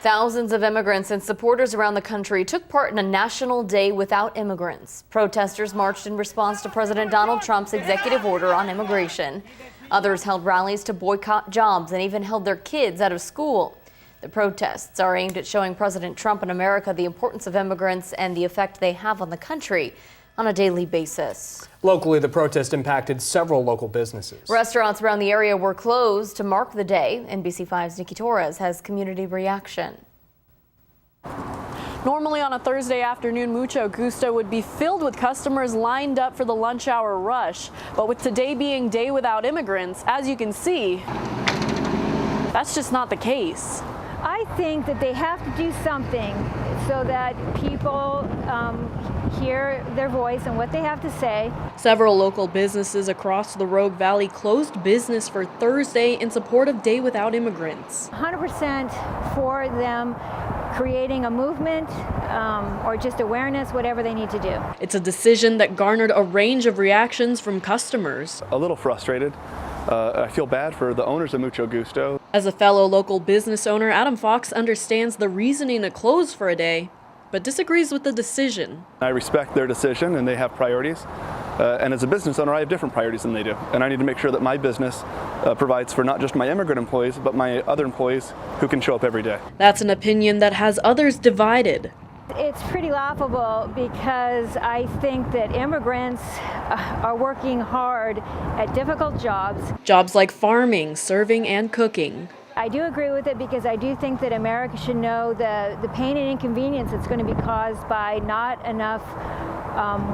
Thousands of immigrants and supporters around the country took part in a national day without immigrants. Protesters marched in response to President Donald Trump's executive order on immigration. Others held rallies to boycott jobs and even held their kids out of school. The protests are aimed at showing President Trump and America the importance of immigrants and the effect they have on the country on a daily basis. Locally, the protest impacted several local businesses. Restaurants around the area were closed to mark the day. NBC5's Nikki Torres has community reaction. Normally on a Thursday afternoon, Mucho Gusto would be filled with customers lined up for the lunch hour rush. But with today being Day Without Immigrants, as you can see, that's just not the case. I think that they have to do something so that people hear their voice and what they have to say. Several local businesses across the Rogue Valley closed business for Thursday in support of Day Without Immigrants. 100% for them creating a movement or just awareness, whatever they need to do. It's a decision that garnered a range of reactions from customers. A little frustrated. I feel bad for the owners of Mucho Gusto. As a fellow local business owner, Adam Fox understands the reasoning to close for a day, but disagrees with the decision. I respect their decision and they have priorities. And as a business owner, I have different priorities than they do. And I need to make sure that my business provides for not just my immigrant employees, but my other employees who can show up every day. That's an opinion that has others divided. It's pretty laughable because I think that immigrants are working hard at difficult jobs. Jobs like farming, serving, and cooking. I do agree with it because I do think that America should know the pain and inconvenience that's going to be caused by not enough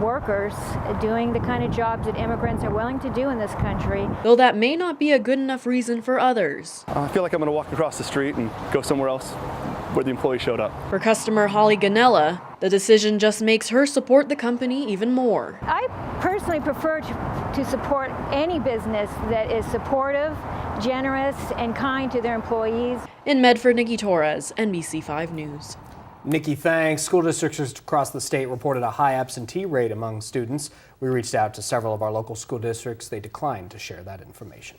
workers doing the kind of jobs that immigrants are willing to do in this country. Though that may not be a good enough reason for others. I feel like I'm going to walk across the street and go somewhere else where the employee showed up. For customer Holly Ganella, the decision just makes her support the company even more. I personally prefer to support any business that is supportive, generous, and kind to their employees. In Medford, Nikki Torres, NBC5 News. Nikki, thanks. School districts across the state reported a high absentee rate among students. We reached out to several of our local school districts. They declined to share that information.